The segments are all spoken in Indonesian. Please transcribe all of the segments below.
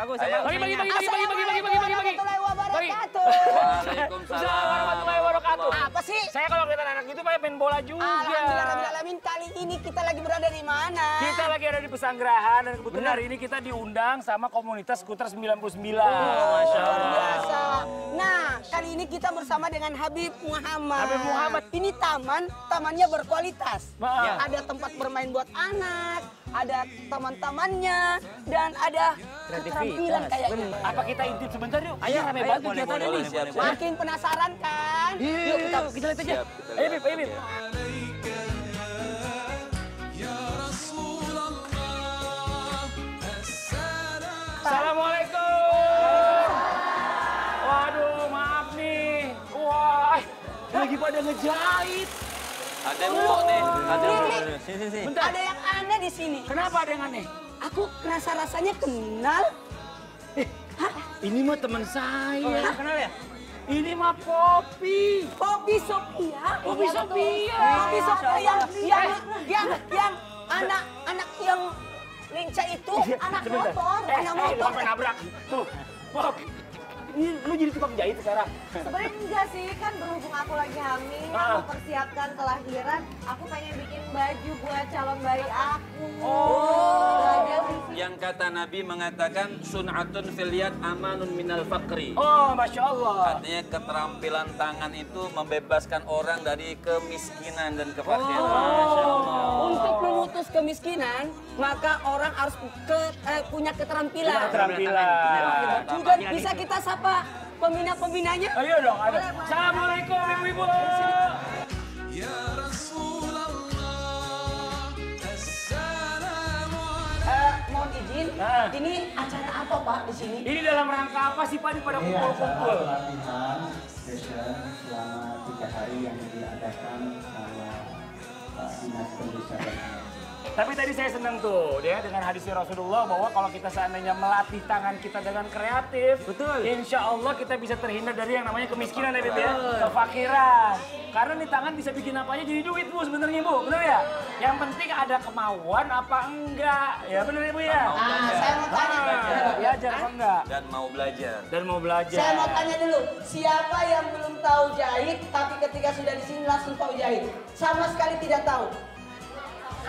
bagus. Bagi. Warahmatullahi wabarakatuh. Waalaikumsalam warahmatullahi wabarakatuh. Apa sih? Saya kalau kelihatan anak gitu main bola juga. Alhamdulillahirrahmanirrahim. Kali ini kita lagi berada di mana? Kita lagi ada di Pesanggerahan dan kebetulan hari ini kita diundang sama komunitas skuter 99. Masya Allah. Biasa. Nah, kali ini kita bersama dengan Habib Muhammad. Habib Muhammad. Ini tamannya berkualitas. Ya. Ada tempat bermain buat anak, ada taman-tamannya, dan ada keterampilan kayaknya. Apa kita intip sebentar yuk? Ayo, rame ayo, banget boleh, kegiatannya boleh, nih. siap. Makin penasaran kan? Yuk kita lihat aja. Ayo Bib, ayo Bib. Assalamualaikum. Waduh, maaf nih. Wah, lagi pada ngejahit. Ada yang mau nih, ada yang mau. Sini. Bentar. Ada yang aneh di sini. Kenapa ada yang aneh? Aku rasa-rasanya kenal. Ini mah teman saya. Kenal ya? Ini mah Popi. Popi Sophia. Popi Iya, betul. Sophia. Popi Sophia yang anak yang lincah itu, anak Sebentar. motor, anak Lu motor. sampai nabrak. Tuh, Pop. Ini lu jadi tukang jahit sekarang. Sebenarnya enggak sih, kan berhubung aku lagi hamil, aku persiapkan kelahiran, aku pengen bikin baju buat calon bayi aku. Yang kata Nabi mengatakan sun'atun fil yad amanun minal faqri. Oh, Masya Allah. Artinya keterampilan tangan itu membebaskan orang dari kemiskinan dan kefakiran. Untuk memutus kemiskinan, maka orang harus punya keterampilan. Keterampilan. Juga bisa kita sapa pembina-pembinanya. Ayo dong, ada. Assalamualaikum ibu-ibu. Mohon izin, ini acara apa Pak di sini? Ini dalam rangka apa sih Pak? Ini pada Ini acara kumpul-kumpul. latihan session selama 3 hari yang diadakan sama Pak Dinas Perindustrian. Tapi tadi saya senang tuh ya dengan hadisnya Rasulullah bahwa kalau kita seandainya melatih tangan kita dengan kreatif, insya Allah kita bisa terhindar dari yang namanya kemiskinan ya, Bib, ya, kefakiran. Karena nih tangan bisa bikin apa aja jadi duit Bu sebenarnya Bu, bener ya? Yang penting ada kemauan apa enggak, ya bener ya Bu ya? Saya mau tanya. Belajar apa enggak? Dan mau belajar. Dan mau belajar. Saya mau tanya dulu, siapa yang belum tahu jahit tapi ketika sudah di sini langsung tahu jahit? Sama sekali tidak tahu.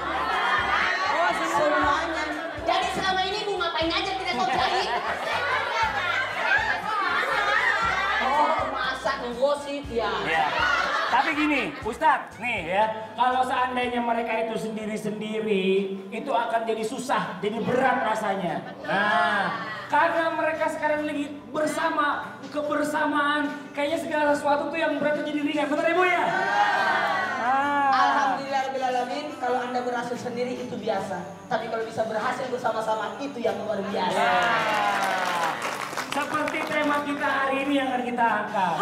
Oh, semuanya. Jadi selama ini Bu ngapain aja tidak tahu jahit? Oh, masak ngegosip ya. Ya. Tapi gini, Ustadz, nih ya, kalau seandainya mereka itu sendiri-sendiri, itu akan jadi susah, jadi berat rasanya. Nah, karena mereka sekarang lagi bersama, kebersamaan, kayaknya segala sesuatu tuh yang berat tuh jadi ringan. Bener ya Bu ya? Alhamdulillahirrahmanirrahim, kalau Anda berhasil sendiri itu biasa. Tapi kalau bisa berhasil bersama-sama itu yang luar biasa. Seperti tema kita hari ini yang akan kita angkat.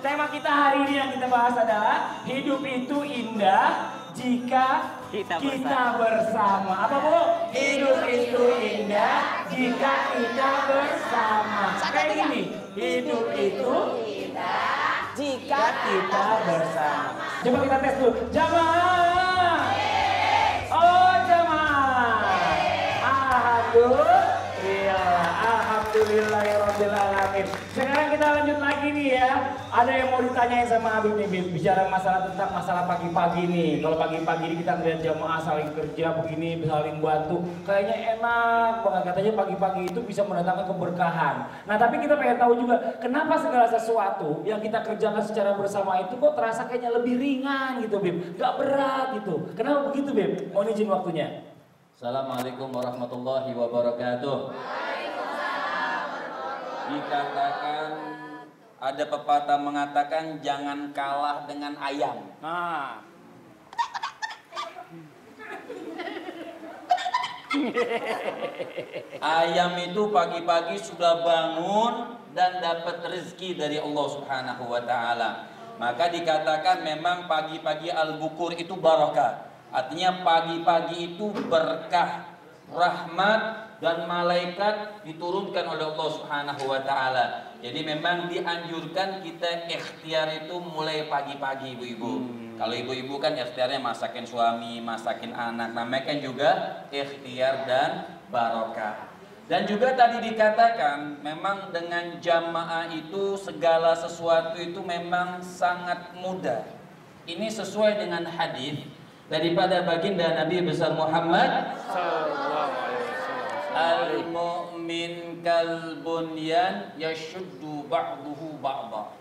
Tema kita hari ini yang kita bahas adalah hidup itu indah jika kita bersama. Apa Bu? Hidup itu indah jika kita bersama. Kayak gini, hidup itu indah jika kita bersama. Coba kita tes dulu. Jamaah. Oh jamaah. Alhamdulillahirrahmanirrahim. Sekarang kita lanjut lagi nih ya. Ada yang mau ditanyain sama Habib nih, Bib. Bicara masalah tentang masalah pagi-pagi nih. Kalau pagi-pagi ini kita ngeliat jamaah saling kerja begini, saling bantu. Kayaknya enak banget. Katanya pagi-pagi itu bisa mendatangkan keberkahan. Nah tapi kita pengen tahu juga, kenapa segala sesuatu yang kita kerjakan secara bersama itu kok terasa kayaknya lebih ringan gitu, Bib. Gak berat gitu. Kenapa begitu, Bib? Mohon izin waktunya. Assalamualaikum warahmatullahi wabarakatuh. Dikatakan, ada pepatah mengatakan jangan kalah dengan ayam. Nah. Ayam itu pagi-pagi sudah bangun dan dapat rezeki dari Allah Subhanahu wa taala. Maka dikatakan memang pagi-pagi al-bukur itu barakah. Artinya pagi-pagi itu berkah, rahmat dan malaikat diturunkan oleh Allah Subhanahu wa taala. Jadi memang dianjurkan kita ikhtiar itu mulai pagi-pagi ibu-ibu. Kalau ibu-ibu kan ikhtiarnya masakin suami, masakin anak. Namanya kan juga ikhtiar dan barokah. Dan juga tadi dikatakan memang dengan jamaah itu segala sesuatu itu memang sangat mudah. Ini sesuai dengan hadis daripada baginda Nabi besar Muhammad sallallahu alaihi wasallam. Al-mu'min kal bunyan yashuddu ba'duhu ba'dha.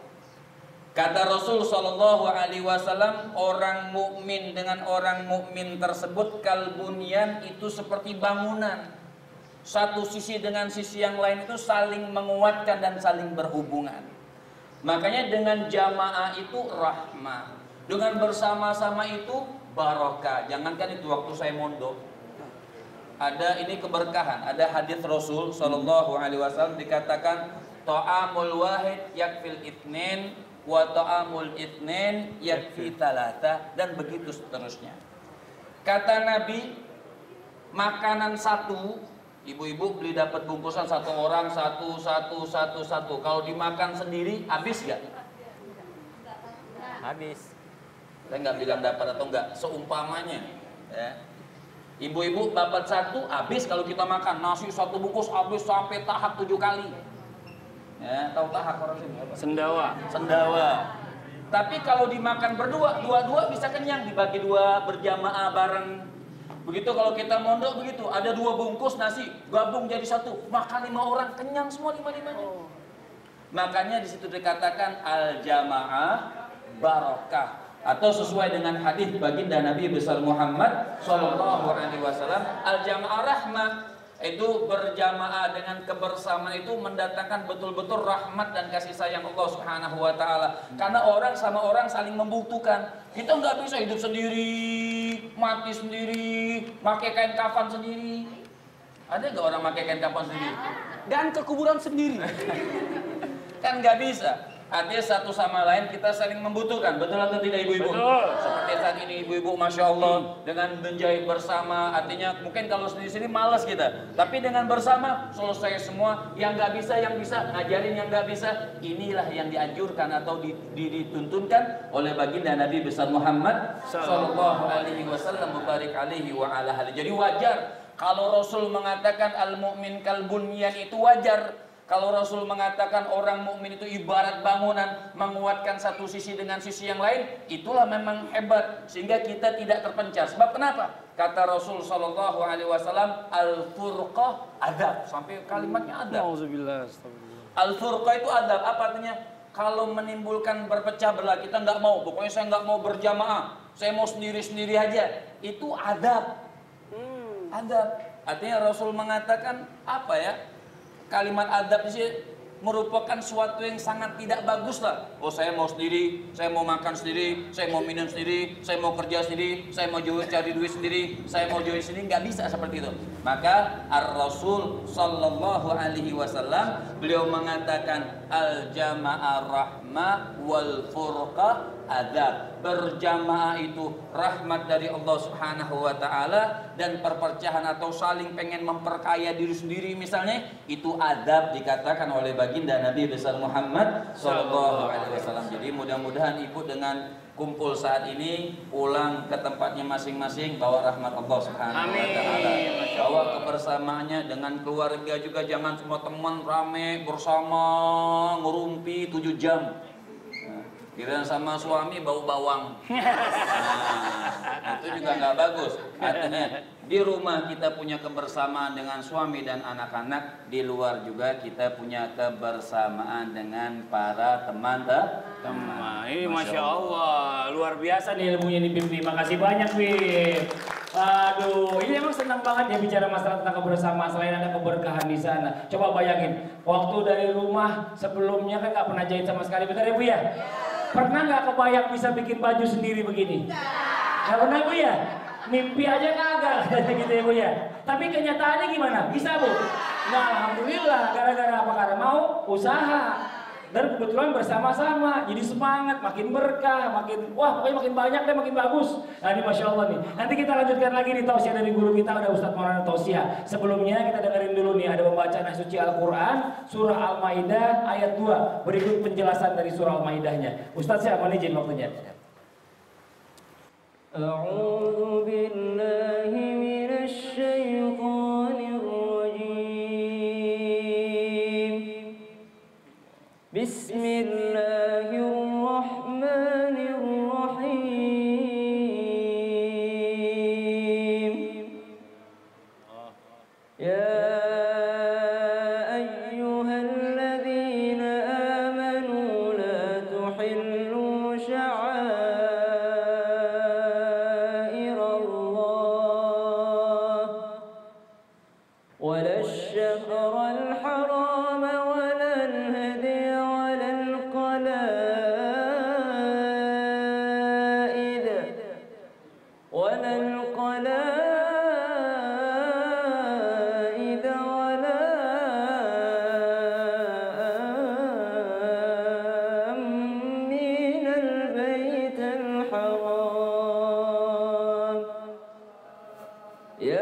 Kata Rasul sallallahu alaihi wasallam, orang mukmin dengan orang mukmin tersebut kal bunyan itu seperti bangunan. Satu sisi dengan sisi yang lain itu saling menguatkan dan saling berhubungan. Makanya dengan jamaah itu rahmah, dengan bersama-sama itu barokah. Jangankan itu waktu saya mondok, ada ini keberkahan. Ada hadis Rasul sallallahu alaihi wasallam dikatakan ta'amul wahid yakfil itsnin wa ta'amul itsnin yakfi thalatha, dan begitu seterusnya. Kata Nabi, makanan satu, ibu-ibu beli dapat bungkusan satu orang satu. Kalau dimakan sendiri habis gak? Habis. Saya nggak bilang dapat atau enggak, seumpamanya. Ya. Ibu-ibu dapat satu habis. Kalau kita makan nasi satu bungkus habis sampai tahap 7 kali. Ya, tahu tahap orang sini? Sendawa. Tapi kalau dimakan berdua, dua bisa kenyang, dibagi dua berjamaah bareng. Begitu kalau kita mondok begitu, ada 2 bungkus nasi, gabung jadi satu, makan 5 orang, kenyang semua 5-5-nya. Makanya di situ dikatakan al-jamaah barokah, atau sesuai dengan hadis baginda Nabi besar Muhammad sallallahu alaihi wasallam, al-jamaah rahmah. Itu berjamaah dengan kebersamaan itu mendatangkan betul-betul rahmat dan kasih sayang Allah Subhanahu wa taala. Karena orang sama orang saling membutuhkan. Kita nggak bisa hidup sendiri, mati sendiri, pakai kain kafan sendiri. Ada nggak orang pakai kain kafan sendiri? Dan ke kuburan sendiri. Kan nggak bisa. Artinya satu sama lain kita saling membutuhkan. Betul atau tidak ibu-ibu? Betul. Seperti saat ini ibu-ibu Masya Allah dengan menjahit bersama. Artinya mungkin kalau sendiri-sendiri malas kita, tapi dengan bersama selesai semua. Yang nggak bisa, yang bisa. Ngajarin yang nggak bisa. Inilah yang dianjurkan atau dituntunkan oleh baginda Nabi besar Muhammad sallallahu alaihi wasallam mubarik alaihi wa ala alihi. Jadi wajar kalau Rasul mengatakan al-mu'min kal bunyan, itu wajar. Kalau Rasul mengatakan orang mukmin itu ibarat bangunan, menguatkan satu sisi dengan sisi yang lain, itulah memang hebat, sehingga kita tidak terpencar. Sebab kenapa? Kata Rasul sallallahu alaihi wasallam, al-furqah adab. Sampai kalimatnya adab. Al-furqah itu adab. Apa artinya? Kalau menimbulkan berpecah belah, kita nggak mau. Pokoknya saya nggak mau berjamaah, saya mau sendiri-sendiri aja. Itu adab. Adab. Artinya Rasul mengatakan apa ya? Kalimat adab ini merupakan suatu yang sangat tidak bagus lah. Oh, saya mau sendiri, saya mau makan sendiri, saya mau minum sendiri, saya mau kerja sendiri, saya mau cari duit sendiri, saya mau join sendiri, nggak bisa seperti itu. Maka Ar-Rasul sallallahu alaihi wasallam beliau mengatakan al-jama'ah rahmah wal furqah adab. Berjamaah itu rahmat dari Allah Subhanahu wa taala, dan perpecahan atau saling pengen memperkaya diri sendiri misalnya, itu adab dikatakan oleh baginda Nabi besar Muhammad sallallahu alaihi wasallam. Jadi mudah-mudahan ibu dengan kumpul saat ini pulang ke tempatnya masing-masing bawa rahmat Allah Subhanahu wa taala. Bawa kebersamaannya dengan keluarga juga, jangan semua teman rame bersama ngerumpi 7 jam. Kira sama suami bau bawang. Nah, itu juga nggak bagus. Artinya di rumah kita punya kebersamaan dengan suami dan anak-anak, di luar juga kita punya kebersamaan dengan para teman-teman. Ini Masya Allah, luar biasa nih ilmunya nih Bim. Makasih banyak Bim. Aduh, ini emang senang banget ya bicara masalah tentang kebersamaan, selain ada keberkahan di sana. Coba bayangin, waktu dari rumah sebelumnya kan nggak pernah jahit sama sekali, betul ya Bu ya? Pernah nggak kebayang bisa bikin baju sendiri begini? Nggak pernah Bu ya? Mimpi aja kagak katanya gitu ya Bu ya. Tapi kenyataannya gimana? Bisa Bu? Nah alhamdulillah, gara-gara apa? Karena mau usaha. Dan kebetulan bersama-sama, jadi semangat, makin berkah, makin pokoknya makin banyak deh, makin bagus. Nah ini Masya Allah nih. Nanti kita lanjutkan lagi nih tausiah dari guru kita, ada Ustadz Maulana Tausiah. Sebelumnya kita dengerin dulu nih, ada pembacaan ayat suci Al-Quran, surah Al-Maidah ayat 2. Berikut penjelasan dari surah Al-Maidahnya. Ustadz saya mohon izin waktunya. A'udzu billahi minasy syaithanir rajim.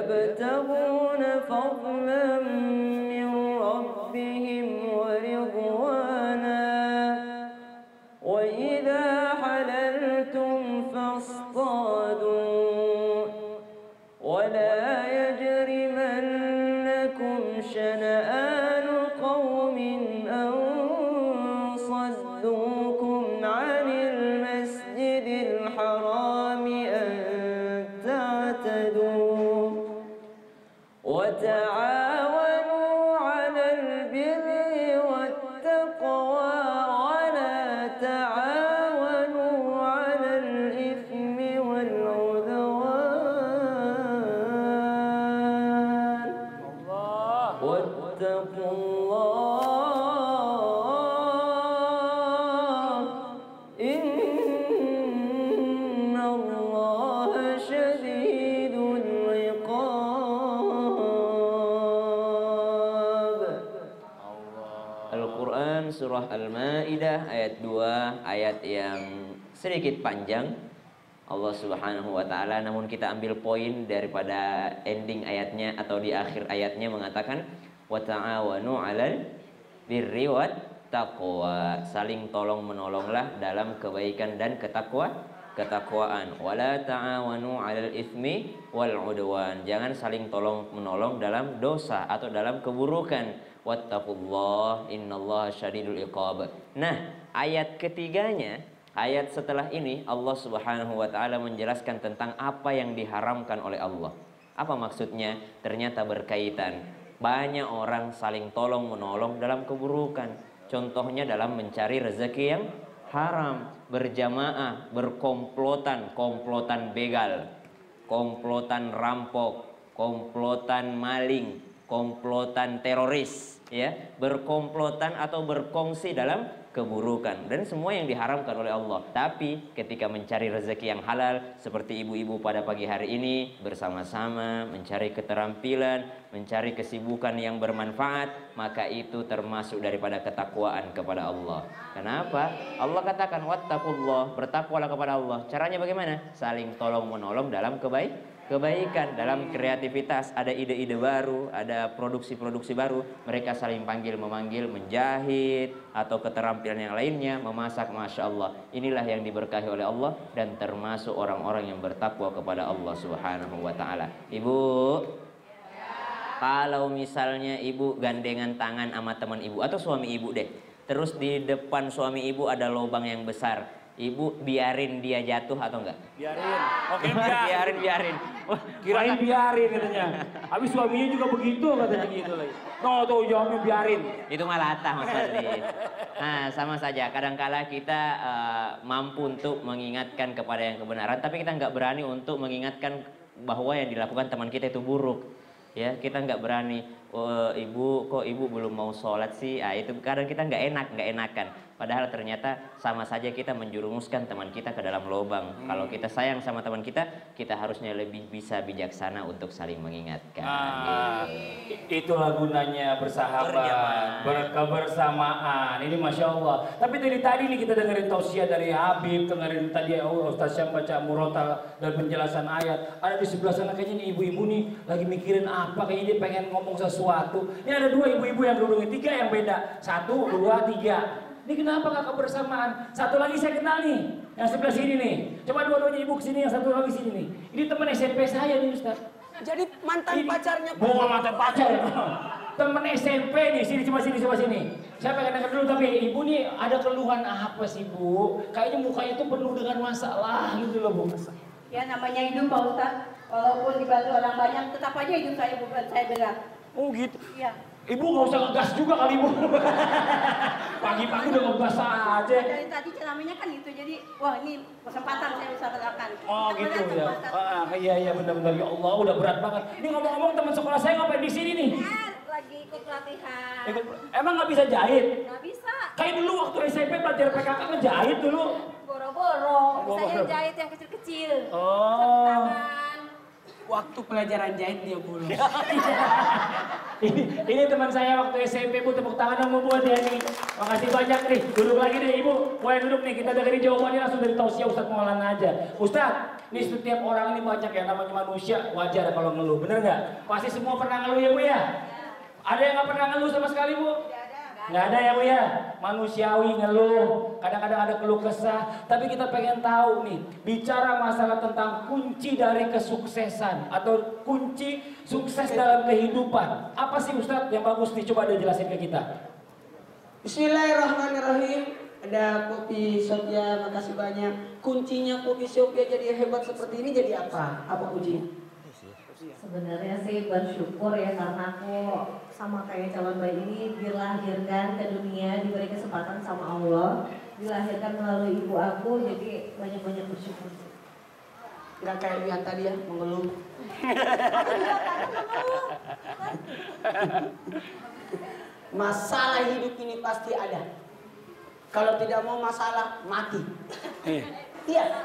يبتغون فضلا من ربهم ورضوانا وإذا حللتم فاصطادوا ولا يجرمنكم شنآن قوم أن صدوكم عن المسجد الحرام أن تعتدوا وتعاونوا على البر والتقوى ولا تعاونوا على الإثم والعدوان واتقوا الله إن الله شديد العقاب. Al-Quran surah Al-Ma'idah ayat 2, ayat yang sedikit panjang Allah Subhanahu wa taala, namun kita ambil poin daripada ending ayatnya atau di akhir ayatnya mengatakan wa ta'awanu 'alal birri wat taqwa, saling tolong menolonglah dalam kebaikan dan ketakwaan. Wala ta'awanu 'alal itsmi wal 'udwan, jangan saling tolong menolong dalam dosa atau dalam keburukan. Wattaqullah innallaha syadidul iqab. Nah, ayat ketiganya, ayat setelah ini Allah Subhanahu wa taala menjelaskan tentang apa yang diharamkan oleh Allah. Apa maksudnya? Ternyata berkaitan. Banyak orang saling tolong menolong dalam keburukan. Contohnya dalam mencari rezeki yang haram, berjamaah, berkomplotan, komplotan begal, komplotan rampok, komplotan maling, komplotan teroris, ya, berkomplotan atau berkongsi dalam keburukan, dan semua yang diharamkan oleh Allah. Tapi ketika mencari rezeki yang halal seperti ibu-ibu pada pagi hari ini, bersama-sama mencari keterampilan, mencari kesibukan yang bermanfaat, maka itu termasuk daripada ketakwaan kepada Allah. Kenapa? Allah katakan wattaqullah, bertakwalah kepada Allah. Caranya bagaimana? Saling tolong menolong dalam kebaikan, dalam kreativitas, ada ide-ide baru, ada produksi-produksi baru, mereka saling panggil-memanggil, menjahit atau keterampilan yang lainnya, memasak, Masya Allah. Inilah yang diberkahi oleh Allah dan termasuk orang-orang yang bertakwa kepada Allah Subhanahu wa ta'ala. Ibu, kalau misalnya ibu gandengan tangan sama teman ibu atau suami ibu deh, terus di depan suami ibu ada lubang yang besar, ibu biarin dia jatuh atau enggak? Biarin. Oke, biarin. Wah, kirain biarin katanya. Habis suaminya juga begitu katanya gitu lagi. No, tuh jawabnya biarin. Itu malah latah Mas Fadli. Nah, sama saja. Kadangkala kita mampu untuk mengingatkan kepada yang kebenaran, tapi kita nggak berani untuk mengingatkan bahwa yang dilakukan teman kita itu buruk. Ya, kita nggak berani. Oh, ibu, kok ibu belum mau sholat sih? Ah, itu kadang kita nggak enakan. Padahal ternyata sama saja kita menjerumuskan teman kita ke dalam lubang. Kalau kita sayang sama teman kita harusnya lebih bisa bijaksana untuk saling mengingatkan. Itulah gunanya bersahabat, berkebersamaan. Ini Masya Allah. Tapi dari tadi nih kita dengerin tausiah dari Habib, dengerin tadi Ustaz Syam baca murotal dan penjelasan ayat. Ada di sebelah sana kayaknya nih ibu-ibu nih lagi mikirin apa, kayaknya dia pengen ngomong sesuatu. Ini ada dua ibu-ibu yang duduk, tiga yang beda. 1, 2, 3. Ini kenapa gak kebersamaan? Satu lagi saya kenal nih, yang sebelah sini nih. Coba dua-duanya ibu kesini, yang satu lagi sini nih. Ini teman SMP saya nih Ustaz. Jadi mantan pacarnya. Bukan mantan pacar. Teman SMP nih, sini coba sini. Saya pengen denger dulu, tapi ibu nih ada keluhan apa sih Bu? Kayaknya mukanya itu penuh dengan masalah gitu loh Bu. Ya namanya hidup Pak Ustadz, walaupun dibantu orang banyak, tetap aja hidup saya bukan saya berat. Oh gitu? Iya. Ibu nggak usah ngegas juga kali Ibu. Pagi-pagi udah ngegas aja. Dari tadi ceramahnya kan gitu, jadi wah ini kesempatan saya bisa terapkan. Oh gitu ya. Iya benar-benar, ya Allah udah berat banget. Ini ngomong-ngomong teman sekolah saya ngapain di sini nih? Lagi ikut pelatihan. Emang nggak bisa jahit? Nggak bisa. Kayak dulu waktu SMP belajar PKK ngejahit dulu. Boro-boro. Misalnya jahit yang kecil-kecil. Oh. Waktu pelajaran jahit dia bolos. Ini teman saya waktu SMP Bu, tepuk tangan dong buat dia nih. Makasih banyak nih. Duduk lagi deh Ibu. Mau yang duduk nih, kita dengerin jawabannya langsung dari tausiah Ustadz Maulana aja. Ustadz, Nih setiap orang ini banyak ya namanya manusia, wajar kalau ngeluh, bener nggak? Pasti semua pernah ngeluh ya Bu ya? Ada yang nggak pernah ngeluh sama sekali Bu? Nggak ada ya Bu ya? Manusiawi ngeluh, kadang-kadang ada keluh kesah. Tapi kita pengen tahu nih, bicara masalah tentang kunci dari kesuksesan atau kunci sukses dalam kehidupan. Apa sih Ustadz yang bagus nih? Coba ada jelasin ke kita. Bismillahirrahmanirrahim. Ada kopi Sofia, makasih banyak. Kuncinya kopi Sofia jadi hebat seperti ini jadi apa? Apa kuncinya? Sebenarnya sih bersyukur ya karena aku sama kayak calon bayi ini dilahirkan ke dunia, diberi kesempatan sama Allah, dilahirkan melalui ibu aku, jadi banyak-banyak bersyukur. Nggak kayak yang tadi ya, mengeluh. Masalah hidup ini pasti ada. Kalau tidak mau masalah, mati. Iya.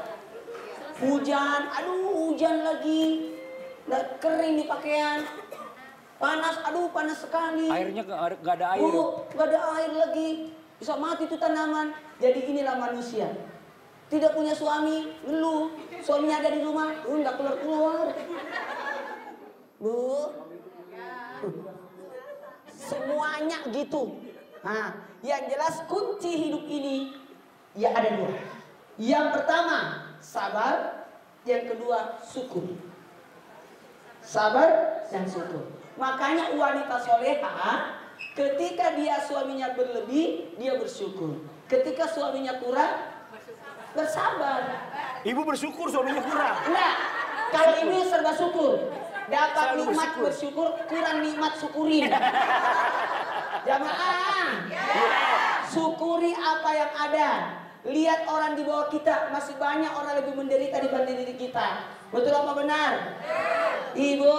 Hujan, aduh hujan lagi. Nggak kering di pakaian. Panas, aduh panas sekali. Airnya nggak ada air. Nggak ada air lagi. Bisa mati tuh tanaman. Jadi inilah manusia. Tidak punya suami, ngeluh. Suaminya ada di rumah, nggak keluar-keluar. Bu. Semuanya gitu. Nah, yang jelas kunci hidup ini ya ada dua. Yang pertama sabar, yang kedua syukur. Sabar dan syukur. Makanya wanita soleha ketika dia suaminya berlebih dia bersyukur. Ketika suaminya kurang bersabar. Ibu bersyukur suaminya kurang. Enggak. Kalau ibu serba syukur. Dapat nikmat bersyukur, kurang nikmat syukurin. Jamaah, syukuri apa yang ada. Lihat orang di bawah kita, masih banyak orang lebih menderita dibanding diri kita. Betul apa benar? Ibu?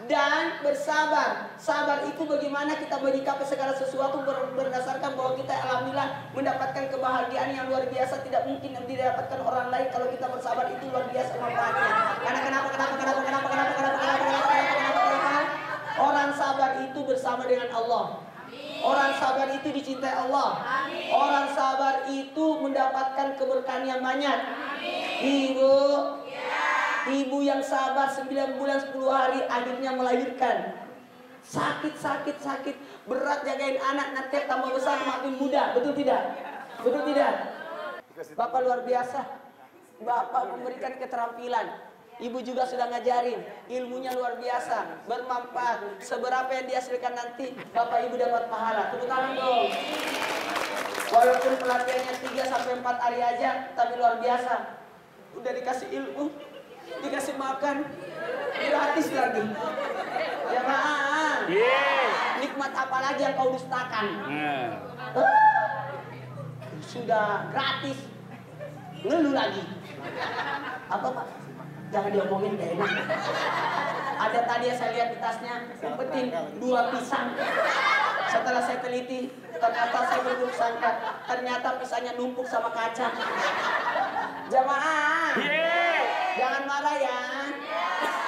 Dan bersabar. Sabar itu bagaimana kita menyikapi segala sesuatu berdasarkan bahwa kita alhamdulillah mendapatkan kebahagiaan yang luar biasa, tidak mungkin yang didapatkan orang lain. Kalau kita bersabar itu luar biasa manfaatnya. Karena kenapa? Orang sabar itu bersama dengan Allah. Orang sabar itu dicintai Allah. Orang sabar itu mendapatkan keberkahan yang banyak. Ibu yang sabar 9 bulan 10 hari akhirnya melahirkan. Sakit. Berat jagain anak, nanti tambah besar makin muda. Betul tidak? Betul tidak? Bapak luar biasa. Bapak memberikan keterampilan. Ibu juga sudah ngajarin. Ilmunya luar biasa. Bermanfaat. Seberapa yang dihasilkan nanti Bapak Ibu dapat pahala. Tepuk tangan dong. Walaupun pelatihannya 3-4 hari aja, tapi luar biasa. Udah dikasih ilmu, dikasih makan, gratis lagi. Jamaah, nikmat apa lagi yang kau dustakan? Sudah gratis, ngeluh lagi. Apa Pak? Jangan diomongin, gak enak. Ada tadi yang saya lihat di tasnya, umpetin 2 pisang. Setelah saya teliti, ternyata saya berburuk sangka. Ternyata pisangnya numpuk sama kaca. Jamaah, jangan marah ya.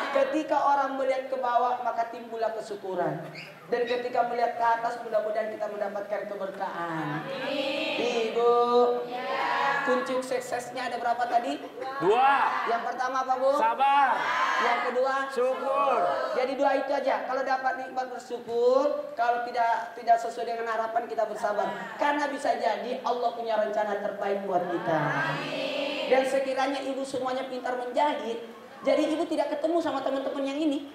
Ketika orang melihat ke bawah, maka timbullah kesyukuran. Dan ketika melihat ke atas, mudah-mudahan kita mendapatkan keberkahan. Ibu, kunci suksesnya ada berapa tadi? 2. Yang pertama apa Bu? Sabar. Yang kedua? Syukur. Jadi 2 itu aja. Kalau dapat nikmat bersyukur, kalau tidak sesuai dengan harapan kita bersabar. Karena bisa jadi Allah punya rencana terbaik buat kita. Dan sekiranya ibu semuanya pintar menjahit, jadi ibu tidak ketemu sama teman-teman yang ini.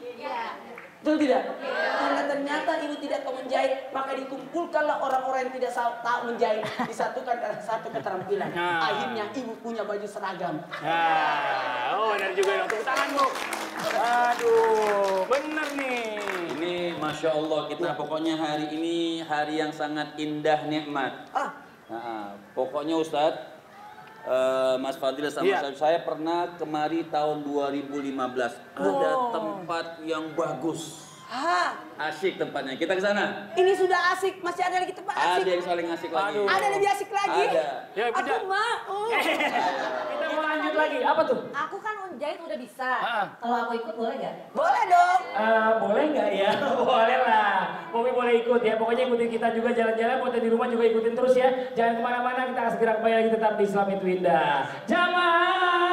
Betul tidak? Karena ternyata ibu tidak tahu menjahit, maka dikumpulkanlah orang-orang yang tidak tahu menjahit, disatukan dalam satu keterampilan. Akhirnya ibu punya baju seragam. Benar juga dong. Tepuk tangan Bu. Aduh, bener nih. Ini Masya Allah, kita pokoknya hari ini hari yang sangat indah nikmat. Pokoknya Ustadz, Mas Fadil sama saya pernah kemari tahun 2015. Ada tempat yang bagus. Asik tempatnya. Kita ke sana. Ini sudah asik, masih ada lagi tempat asik. Ada yang saling asik lagi. Ada lebih asik lagi. Ada. Ya, Aku mau. Kita mau lanjut lagi. Apa tuh? Aku kan jahit udah bisa. Kalau aku ikut boleh gak? Boleh dong. Boleh nggak ya? Boleh lah. Pomi boleh ikut ya. Pokoknya ikutin kita juga jalan-jalan. Buat yang di rumah juga ikutin terus ya. Jangan kemana-mana. Kita akan segera kembali lagi tetap di Islam Itu Indah. Jamaah.